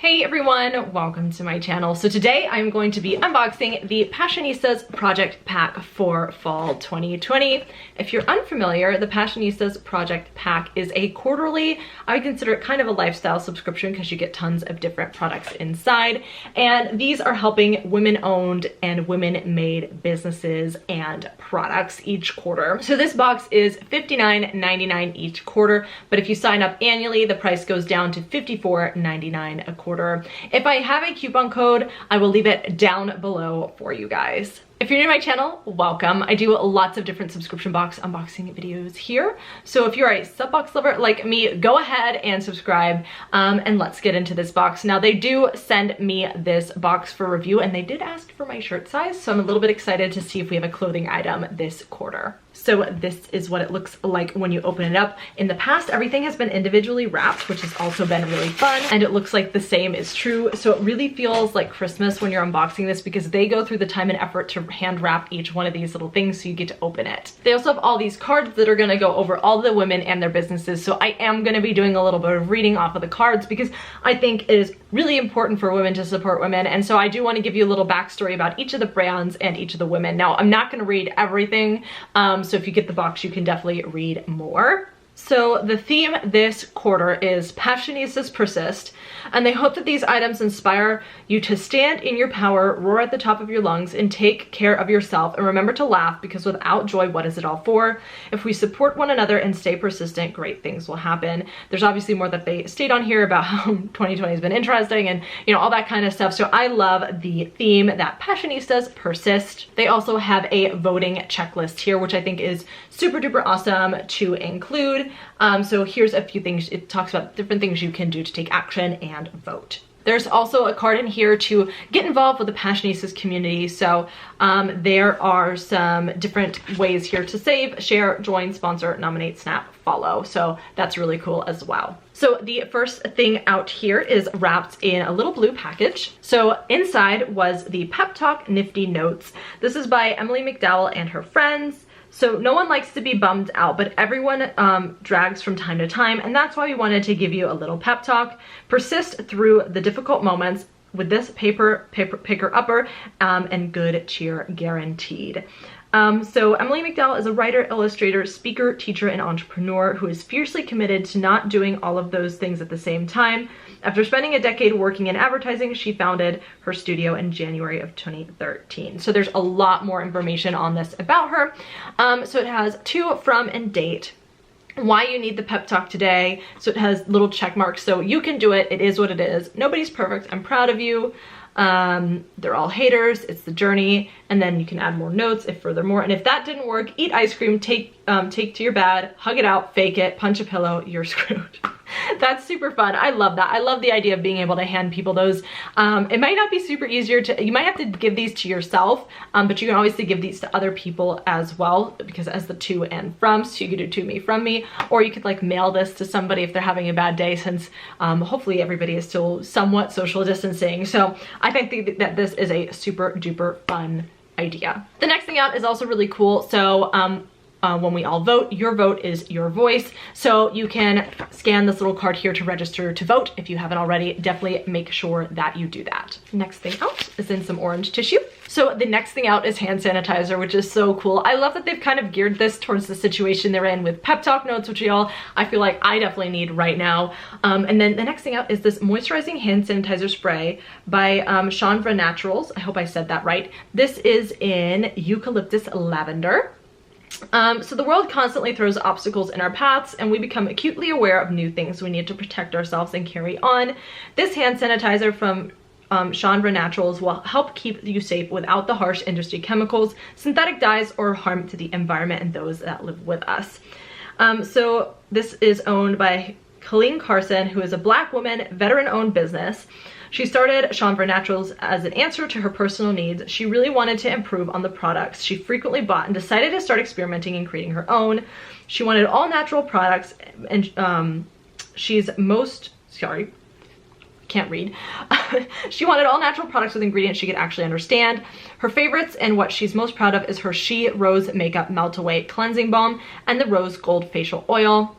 Hey everyone, welcome to my channel. So today I'm going to be unboxing the Passionistas Project Pack for Fall 2020. If you're unfamiliar, the Passionistas Project Pack is a quarterly, I would consider it kind of a lifestyle subscription because you get tons of different products inside. And these are helping women-owned and women-made businesses and products each quarter. So this box is $59.99 each quarter, but if you sign up annually, the price goes down to $54.99 a quarter. If I have a coupon code, I will leave it down below for you guys. If you're new to my channel, welcome. I do lots of different subscription box unboxing videos here. So if you're a SubBox lover like me, go ahead and subscribe and let's get into this box. Now they do send me this box for review and they did ask for my shirt size. So I'm a little bit excited to see if we have a clothing item this quarter. So this is what it looks like when you open it up. In the past, everything has been individually wrapped, which has also been really fun. And it looks like the same is true. So it really feels like Christmas when you're unboxing this because they go through the time and effort to hand wrap each one of these little things so you get to open it. They also have all these cards that are gonna go over all the women and their businesses. So I am gonna be doing a little bit of reading off of the cards because I think it is really important for women to support women. And so I do wanna give you a little backstory about each of the brands and each of the women. Now, I'm not gonna read everything. So if you get the box, you can definitely read more. So the theme this quarter is Passionistas Persist, and they hope that these items inspire you to stand in your power, roar at the top of your lungs, and take care of yourself. And remember to laugh, because without joy, what is it all for? If we support one another and stay persistent, great things will happen. There's obviously more that they state on here about how 2020 has been interesting and, you know, all that kind of stuff. So I love the theme that Passionistas persist. They also have a voting checklist here, which I think is super duper awesome to include. So here's a few things. It talks about different things you can do to take action and vote. There's also a card in here to get involved with the Passionistas community. So there are some different ways here to save, share, join, sponsor, nominate, snap, follow. So that's really cool as well. So the first thing out here is wrapped in a little blue package. So inside was the Pep Talk Nifty Notes. This is by Emily Mcdowell and her friends. So no one likes to be bummed out, but everyone drags from time to time, and that's why we wanted to give you a little pep talk. Persist through the difficult moments with this picker upper and good cheer guaranteed. So Emily Mcdowell is a writer, illustrator, speaker, teacher, and entrepreneur who is fiercely committed to not doing all of those things at the same time. After spending a decade working in advertising, she founded her studio in January of 2013. So there's a lot more information on this about her. So it has to, from, and date. Why you need the pep talk today. So it has little check marks. So you can do it. It is what it is. Nobody's perfect. I'm proud of you. They're all haters. It's the journey. And then you can add more notes if furthermore. And if that didn't work, eat ice cream, take to your bed, hug it out, fake it, punch a pillow, you're screwed. That's super fun. I love that. I love the idea of being able to hand people those. It might not be super easier to, you might have to give these to yourself, but you can obviously give these to other people as well, because it has the to and from, so you could do to me, from me, or you could like mail this to somebody if they're having a bad day, since hopefully everybody is still somewhat social distancing. So I think that this is a super duper fun idea. The next thing out is also really cool. So when we all vote, your vote is your voice. So you can scan this little card here to register to vote. If you haven't already, definitely make sure that you do that. Next thing out is in some orange tissue. So the next thing out is hand sanitizer, which is so cool. I love that they've kind of geared this towards the situation they're in with pep talk notes, which I feel like I definitely need right now. And then the next thing out is this moisturizing hand sanitizer spray by Chandra Naturals. I hope I said that right. This is in eucalyptus lavender. So the world constantly throws obstacles in our paths and we become acutely aware of new things we need to protect ourselves and carry on. This hand sanitizer from Chandra Naturals will help keep you safe without the harsh industry chemicals, synthetic dyes, or harm to the environment and those that live with us. So this is owned by Colleen Carson, who is a Black woman, veteran-owned business. She started Chandra Naturals as an answer to her personal needs. She really wanted to improve on the products she frequently bought and decided to start experimenting and creating her own. She wanted all natural products, and she wanted all natural products with ingredients she could actually understand. Her favorites and what she's most proud of is her She Rose Makeup Melt Away Cleansing Balm and the Rose Gold Facial Oil.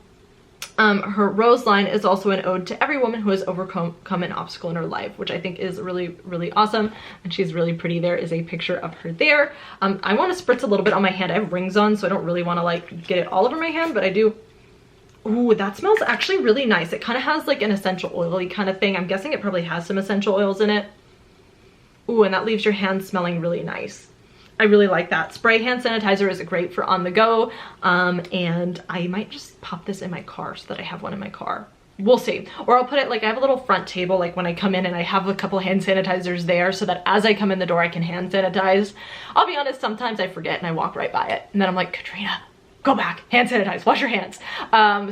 Her rose line is also an ode to every woman who has overcome an obstacle in her life, which I think is really, really awesome. And she's really pretty. There is a picture of her there. I want to spritz a little bit on my hand. I have rings on, so I don't really want to like get it all over my hand, but I do. Ooh, that smells actually really nice. It kind of has like an essential oily kind of thing. I'm guessing it probably has some essential oils in it. Ooh, and that leaves your hands smelling really nice. I really like that. Spray hand sanitizer is great for on the go. And I might just pop this in my car so that I have one in my car. We'll see. Or I'll put it like, I have a little front table like when I come in, and I have a couple hand sanitizers there so that as I come in the door I can hand sanitize. I'll be honest, sometimes I forget and I walk right by it. And then I'm like, Katrina, go back, hand sanitize, wash your hands.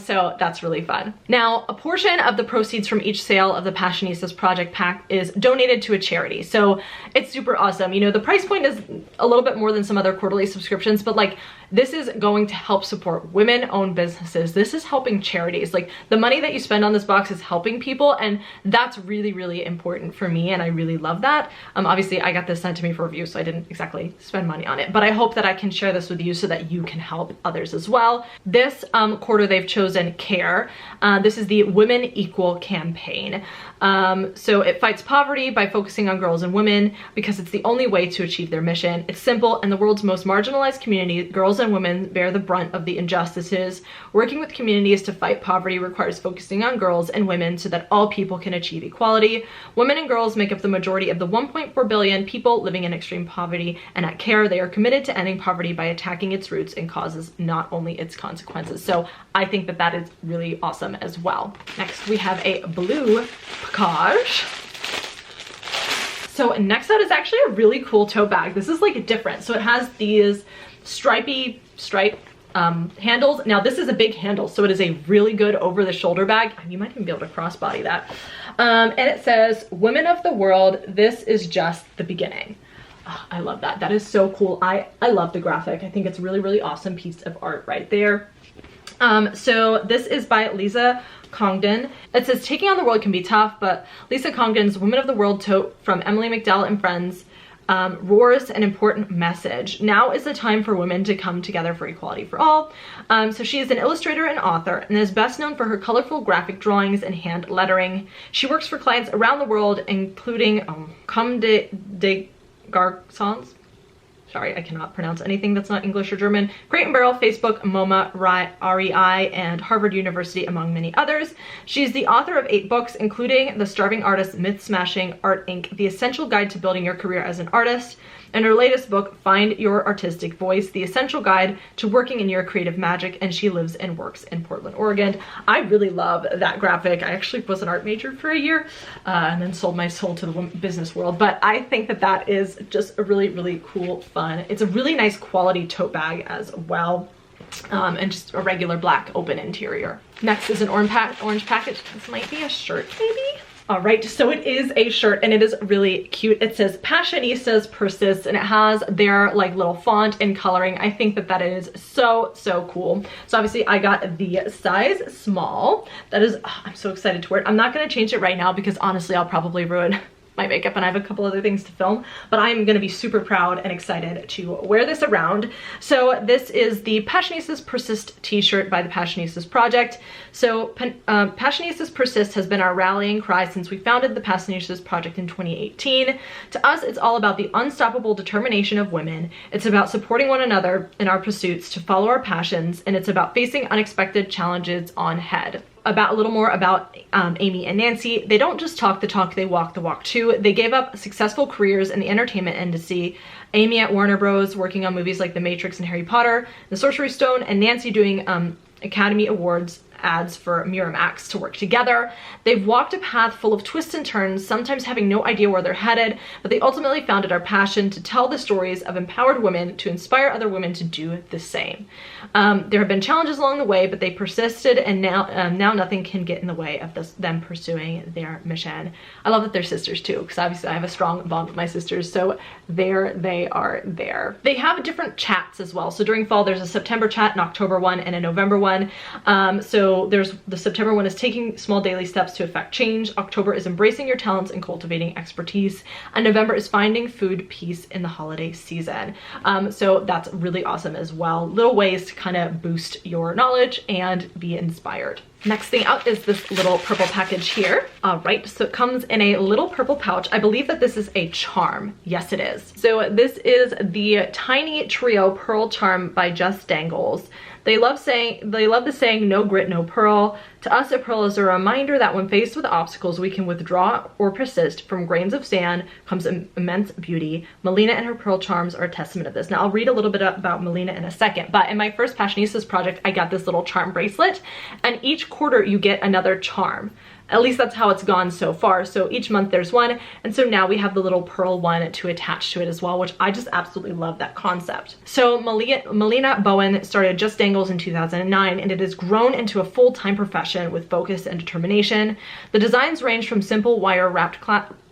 So that's really fun. Now, a portion of the proceeds from each sale of the Passionistas project pack is donated to a charity. So it's super awesome. You know, the price point is a little bit more than some other quarterly subscriptions, but like this is going to help support women-owned businesses. This is helping charities. Like the money that you spend on this box is helping people, and that's really, really important for me, and I really love that. Obviously I got this sent to me for review, so I didn't exactly spend money on it, but I hope that I can share this with you so that you can help others as well. This quarter they've chosen CARE. This is the Women Equal campaign. So it fights poverty by focusing on girls and women because it's the only way to achieve their mission. It's simple. In the world's most marginalized community, girls and women bear the brunt of the injustices. Working with communities to fight poverty requires focusing on girls and women so that all people can achieve equality. Women and girls make up the majority of the 1.4 billion people living in extreme poverty, and at CARE they are committed to ending poverty by attacking its roots and causes, not only its consequences. So I think that that is really awesome as well. Next we have a blue package. So next out is actually a really cool tote bag. This is like different. So it has these stripe handles. Now this is a big handle, so it is a really good over the shoulder bag. You might even be able to crossbody that. And it says, "Women of the world, this is just the beginning." Oh, I love that. That is so cool. I love the graphic. I think it's a really, really awesome piece of art right there. So this is by Lisa Congdon. It says, "Taking on the world can be tough, but Lisa Congdon's Women of the World tote from Emily Mcdowell and Friends roars an important message. Now is the time for women to come together for equality for all." So she is an illustrator and author and is best known for her colorful graphic drawings and hand lettering. She works for clients around the world, including Comme des Garçons. Sorry, I cannot pronounce anything that's not English or German. Crate and Barrel, Facebook, MoMA, REI, and Harvard University, among many others. She's the author of 8 books, including The Starving Artist, Myth Smashing, Art Inc., The Essential Guide to Building Your Career as an Artist, and her latest book, Find Your Artistic Voice, The Essential Guide to Working in Your Creative Magic, and she lives and works in Portland, Oregon. I really love that graphic. I actually was an art major for a year and then sold my soul to the business world, but I think that that is just a really, really cool, fun. It's a really nice quality tote bag as well. And just a regular black open interior. Next is an orange package. This might be a shirt, maybe? All right, so it is a shirt and it is really cute. It says Passionistas Persist and it has their like little font and coloring. I think that that is so, so cool. So obviously I got the size small. That is, oh, I'm so excited to wear it. I'm not gonna change it right now because honestly, I'll probably ruin my makeup and I have a couple other things to film, but I'm gonna be super proud and excited to wear this around. So this is the Passionistas Persist t-shirt by the Passionistas Project. So Passionistas Persist has been our rallying cry since we founded the Passionistas Project in 2018. To us, it's all about the unstoppable determination of women. It's about supporting one another in our pursuits to follow our passions, and it's about facing unexpected challenges on head. A little more about Amy and Nancy. They don't just talk the talk, they walk the walk too. They gave up successful careers in the entertainment industry. Amy at Warner Bros. Working on movies like The Matrix and Harry Potter, The Sorcerer's Stone, and Nancy doing Academy Awards ads for Miramax to work together. They've walked a path full of twists and turns, sometimes having no idea where they're headed, but they ultimately found it our passion to tell the stories of empowered women to inspire other women to do the same. There have been challenges along the way, but they persisted, and now nothing can get in the way of them pursuing their mission. I love that they're sisters too, because obviously I have a strong bond with my sisters, so there they are there. They have different chats as well. So during fall, there's a September chat, an October one, and a November one. So there's the September one is taking small daily steps to affect change. October is embracing your talents and cultivating expertise. And November is finding food peace in the holiday season. So that's really awesome as well. Little ways to kind of boost your knowledge and be inspired. Next thing out is this little purple package here. All right, so it comes in a little purple pouch. I believe that this is a charm. Yes, it is. So this is the Tiny Trio Pearl Charm by Just Dangles. They love the saying, no grit, no pearl. To us, a pearl is a reminder that when faced with obstacles, we can withdraw or persist. From grains of sand comes immense beauty. Melina and her pearl charms are a testament of this. Now, I'll read a little bit about Melina in a second, but in my first Passionistas project, I got this little charm bracelet, and each quarter you get another charm. At least that's how it's gone so far. So each month there's one. And so now we have the little pearl one to attach to it as well, which I just absolutely love that concept. So Melina Bowen started Just Dangles in 2009, and it has grown into a full-time profession with focus and determination. The designs range from simple wire-wrapped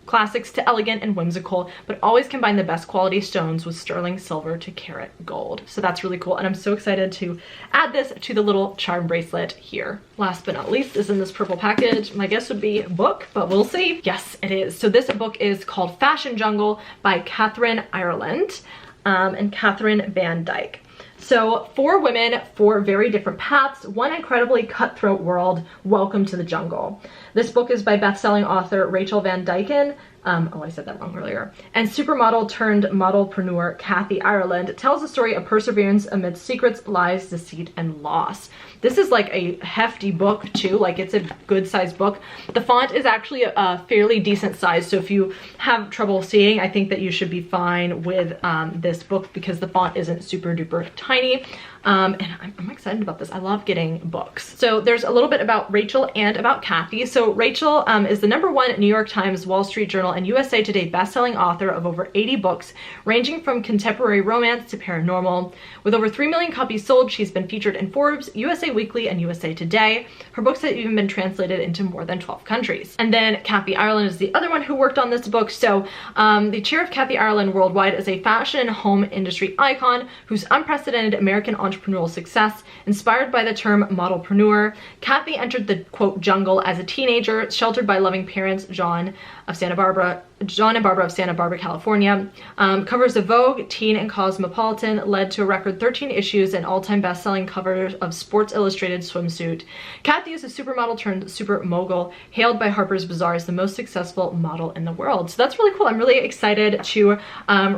classics to elegant and whimsical, but always combine the best quality stones with sterling silver to carat gold. So that's really cool, and I'm so excited to add this to the little charm bracelet here. Last but not least is in this purple package. My guess would be a book, but we'll see. Yes, it is. So this book is called Fashion Jungle by Catherine Ireland and Catherine Van Dyke. So 4 women, 4 very different paths, one incredibly cutthroat world. Welcome to the jungle. This book is by best-selling author Rachel Van Dyken. Oh, I said that wrong earlier. And supermodel turned modelpreneur Kathy Ireland tells the story of perseverance amidst secrets, lies, deceit, and loss. This is like a hefty book too, like it's a good sized book. The font is actually a fairly decent size, so if you have trouble seeing, I think that you should be fine with this book because the font isn't super duper tiny. And I'm excited about this. I love getting books. So there's a little bit about Rachel and about Kathy. So Rachel is the #1 New York Times, Wall Street Journal, and USA Today best-selling author of over 80 books, ranging from contemporary romance to paranormal. With over 3 million copies sold, she's been featured in Forbes, USA Weekly, and USA Today. Her books have even been translated into more than 12 countries. And then Kathy Ireland is the other one who worked on this book. So the chair of Kathy Ireland Worldwide is a fashion home industry icon whose unprecedented American entrepreneurial success inspired by the term modelpreneur. Kathy entered the quote jungle as a teenager, sheltered by loving parents John and Barbara of Santa Barbara, California. Covers of Vogue, Teen, and Cosmopolitan led to a record 13 issues and all-time best-selling covers of Sports Illustrated swimsuit. Kathy is a supermodel turned super mogul, hailed by Harper's Bazaar as the most successful model in the world. So that's really cool. I'm really excited to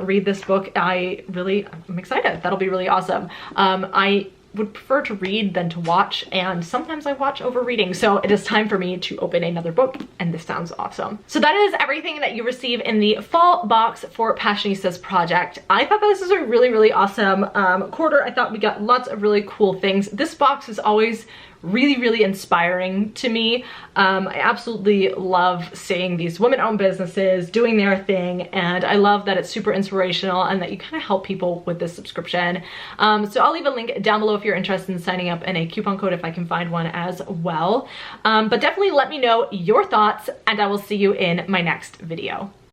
read this book. I'm excited. That'll be really awesome. I would prefer to read than to watch, and sometimes I watch over reading, so it is time for me to open another book, and this sounds awesome. So that is everything that you receive in the fall box for Passionistas project. I thought that this was a really awesome quarter. I thought we got lots of really cool things. This box is always really inspiring to me. I absolutely love seeing these women-owned businesses doing their thing, and I love that it's super inspirational and that you kind of help people with this subscription. So I'll leave a link down below if you're interested in signing up, and a coupon code if I can find one as well. But definitely let me know your thoughts, and I will see you in my next video.